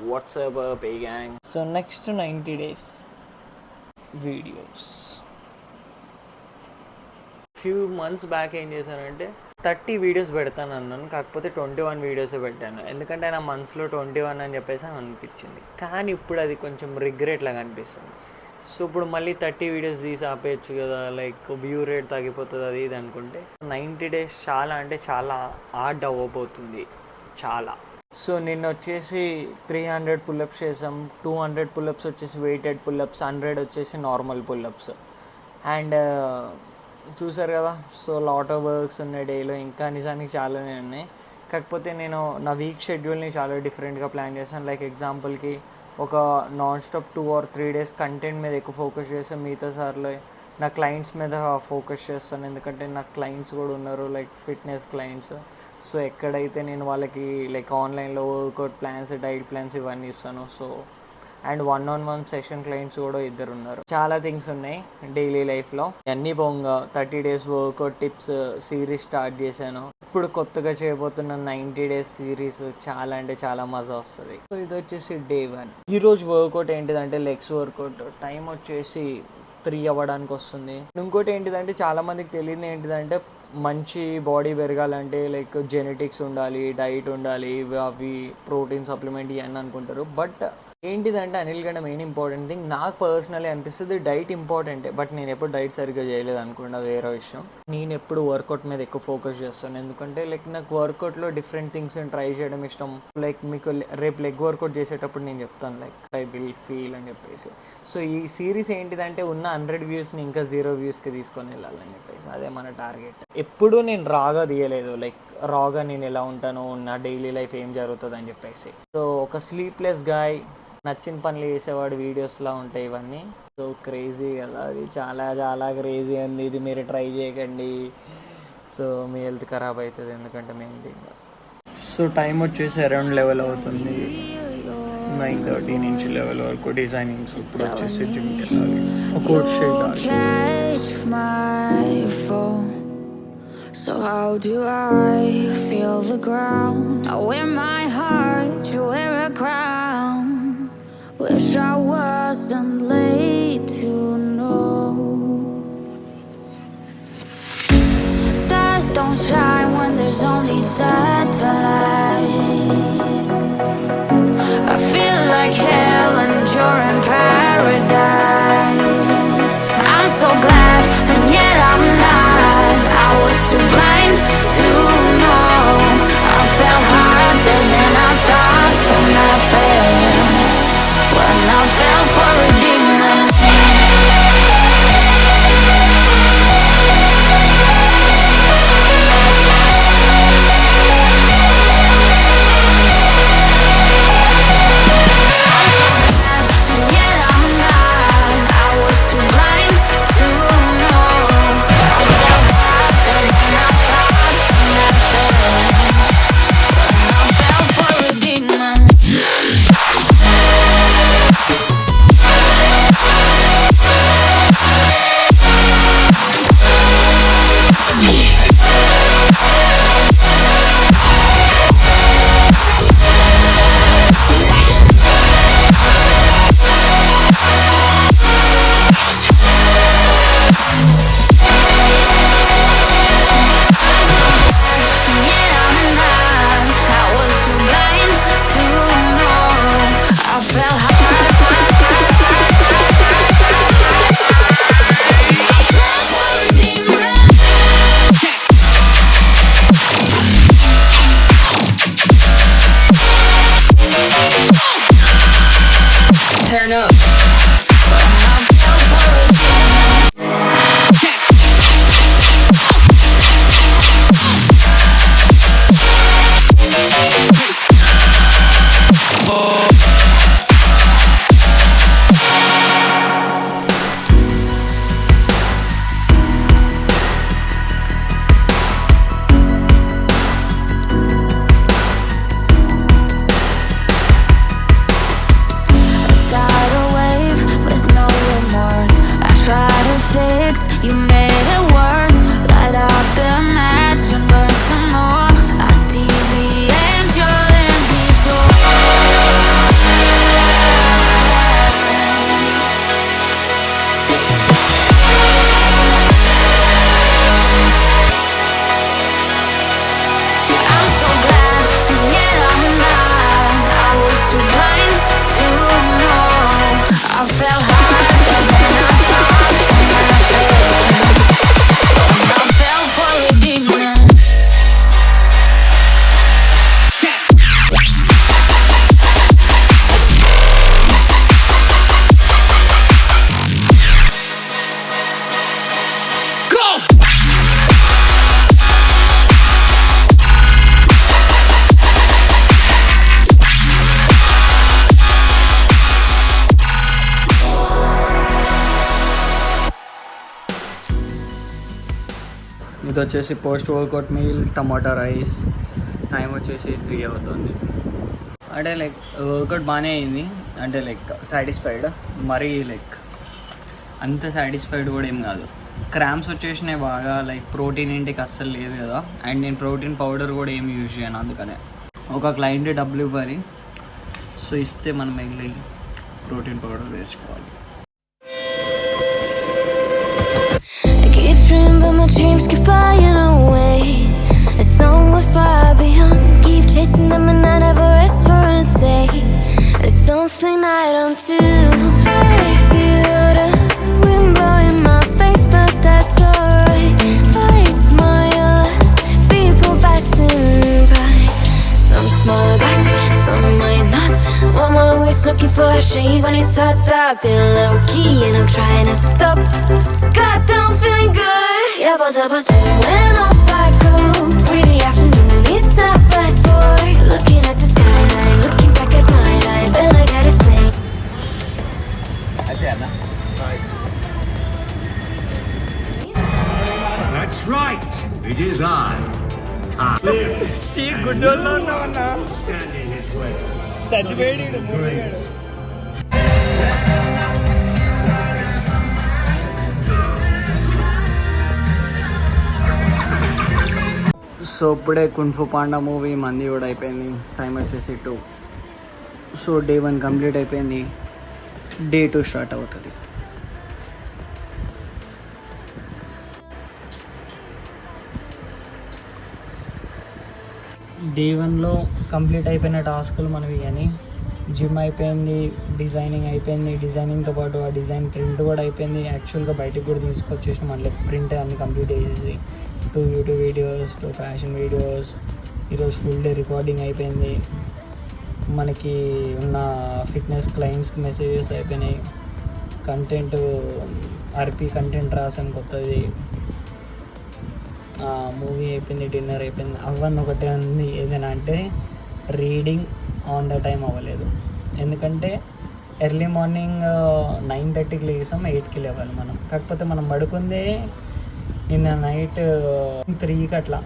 What's up, Pay Gang? So next 90 days videos. Few months back ఏం చేశానంటే 30 videos పెడతాను అన్నాను, కాకపోతే 21 వీడియోసే పెట్టాను. ఎందుకంటే నా మనసులో 21 అని చెప్పేసి అనిపించింది. కానీ ఇప్పుడు అది కొంచెం రిగ్రెట్ లాగా అనిపిస్తుంది. సో ఇప్పుడు మళ్ళీ 30 వీడియోస్ తీసి ఆపేయచ్చు కదా, లైక్ వ్యూ రేట్ తగ్గిపోతుంది అది ఇది అనుకుంటే 90 డేస్ చాలా అంటే చాలా హార్డ్ అవ్వబోతుంది చాలా. సో నిన్న వచ్చేసి 300 పుల్అప్స్ చేసాం, 200 పుల్అప్స్ వచ్చేసి వెయిటెడ్ పుల్అప్స్, 100 వచ్చేసి నార్మల్ పుల్అప్స్. అండ్ చూసారు కదా, సో లాట్ ఆఫ్ వర్క్స్ ఉన్నాయి డేలో, ఇంకా నిజానికి చాలానే ఉన్నాయి. కాకపోతే నేను నా వీక్ షెడ్యూల్ని చాలా డిఫరెంట్గా ప్లాన్ చేశాను. లైక్ ఎగ్జాంపుల్కి ఒక non stop 2 or 3 days content మీద ఎక్కువ ఫోకస్ చేస్తాను, మిగతా సార్లు నా క్లయింట్స్ మీద ఫోకస్ చేస్తాను. ఎందుకంటే నాకు క్లయింట్స్ కూడా ఉన్నారు, లైక్ ఫిట్నెస్ క్లయింట్స్. సో ఎక్కడైతే నేను వాళ్ళకి లైక్ ఆన్లైన్లో వర్కౌట్ ప్లాన్స్, డైట్ ప్లాన్స్ ఇవన్నీ ఇస్తాను. So and 1-on-1 session clients కూడా 2 ఉన్నారు. చాలా థింగ్స్ ఉన్నాయి డైలీ లైఫ్లో. అన్నీ పోగా 30 days workout tips series start చేశాను. ఇప్పుడు కొత్తగా చేయబోతున్న 90 days సిరీస్ చాలా అంటే చాలా మజా వస్తుంది. సో ఇది వచ్చేసి డే 1. ఈరోజు వర్కౌట్ ఏంటిదంటే లెగ్స్ వర్కౌట్. టైం వచ్చేసి 3 అవ్వడానికి వస్తుంది. ఇంకోటి ఏంటిదంటే చాలామందికి తెలియదు ఏంటిదంటే మంచి బాడీ పెరగాలంటే లైక్ జెనెటిక్స్ ఉండాలి, డైట్ ఉండాలి, అవి ప్రోటీన్ సప్లిమెంట్ ఇవన్నీ అనుకుంటారు. బట్ ఏంటిదంటే అనిల్ గంట మెయిన్ ఇంపార్టెంట్ థింగ్ నాకు పర్సనలీ అనిపిస్తుంది, డైట్ ఇంపార్టెంటే. బట్ నేను ఎప్పుడు డైట్ సరిగ్గా చేయలేదు అనుకోండి, అది వేరే విషయం. నేను ఎప్పుడు వర్కౌట్ మీద ఎక్కువ ఫోకస్ చేస్తాను. ఎందుకంటే లైక్ నాకు వర్కౌట్లో డిఫరెంట్ థింగ్స్ ట్రై చేయడం ఇష్టం. లైక్ మీకు రేపు లెగ్ వర్కౌట్ చేసేటప్పుడు నేను చెప్తాను లైక్ ఐ విల్ ఫీల్ అని చెప్పేసి. సో ఈ సిరీస్ ఏంటిదంటే ఉన్న 100 వ్యూస్ని ఇంకా 0 వ్యూస్కి తీసుకొని వెళ్ళాలని చెప్పేసి అదే మన టార్గెట్. ఎప్పుడూ నేను రాగా తీయలేదు, లైక్ రాగా నేను ఎలా ఉంటాను, నా డైలీ లైఫ్ ఏం జరుగుతుంది అని చెప్పేసి. సో ఒక స్లీప్లెస్ గాయ్, నచ్చిన పనులు చేసేవాడు వీడియోస్లా ఉంటాయి ఇవన్నీ. సో క్రేజీ కదా, అది చాలా చాలా క్రేజీ ఉంది. ఇది మీరు ట్రై చేయకండి, సో మీ హెల్త్ ఖరాబ్ అవుతుంది. ఎందుకంటే మెయిన్ థింగ్. సో టైం వచ్చేసి అరౌండ్ 11 అవుతుంది, 9:30 నుంచి 11 వరకు డిజైనింగ్స్. ఇప్పుడు వచ్చేసి జిమ్కి వెళ్ళాలి. ఒక కోట్ shake. So how do I feel the ground? I wear my heart, you wear a crown. Wish I wasn't late to know. Stars don't shine when there's only satellites. I feel like hell and you're in paradise. I'm so glad and yet I'm not. I was too blind to know. I fell harder than I thought when I fell for a demon. ఇది వచ్చేసి post workout meal, టమాటా rice. Time వచ్చేసి 3 అవుతుంది. అంటే like work out బాగానే అయింది, అంటే like satisfied. మరీ like అంత సాటిస్ఫైడ్ కూడా ఏం కాదు. క్రామ్స్ వచ్చేసినాయి బాగా, లైక్ ప్రోటీన్ ఇంటికి అస్సలు లేదు కదా. అండ్ నేను ప్రోటీన్ పౌడర్ కూడా ఏమి యూజ్ చేయను, అందుకనే ఒక క్లయింట్ డబ్బులు ఇవ్వాలి, సో ఇస్తే మనం వెళ్ళి ప్రోటీన్ పౌడర్ తెచ్చుకోవాలి. Dream, but my dreams keep flying away. It's somewhere far beyond. Keep chasing them and I never rest for a day. There's something I don't do. I feel the wind blowing my face, but that's alright. I smile at people passing by. Some smile back, some might not. I'm always looking for a shade when it's hot. I've been low key and I'm trying to stop. Goddamn feeling good. Yeah, but when off I go. Pretty afternoon, it's a fast forward. Looking at the skyline, looking back at my life, and I gotta say. That's right. It is I. గుడ్డోల్లో ఉన్నామన్నా, Stand in his way. చచ్చిపోయాడు. So ఇప్పుడే kung fu panda movie మంది కూడా అయిపోయింది. Time వచ్చేసి 2. So day 1 complete అయిపోయింది, day 2 start అవుతుంది. Day 1లో complete అయిపోయిన టాస్కులు మనవి, కానీ జిమ్ అయిపోయింది, డిజైనింగ్ అయిపోయింది. డిజైనింగ్తో పాటు ఆ డిజైన్ ప్రింట్ కూడా అయిపోయింది. యాక్చువల్గా బయటకు కూడా తీసుకొచ్చేసి మళ్ళీ ప్రింట్ అన్ని కంప్లీట్ చేసేసి 2 యూట్యూబ్ వీడియోస్, 2 ఫ్యాషన్ వీడియోస్. ఈరోజు ఫుల్ డే రికార్డింగ్ అయిపోయింది. మనకి ఉన్న ఫిట్నెస్ క్లయింట్స్కి మెసేజెస్ అయిపోయినాయి. కంటెంట్ ఆర్పీ కంటెంట్ రాసాను కొత్తది. మూవీ అయిపోయింది, డిన్నర్ అయిపోయింది. అవ్వని ఒకటే ఉంది, ఏదైనా అంటే రీడింగ్ ఆన్ ద టైం అవ్వలేదు. ఎందుకంటే ఎర్లీ మార్నింగ్ 9:30కి లేసాం, 8కి లేవాలి మనం. కాకపోతే మనం పడుకుందే నిన్న నైట్ 3కి అట్లా.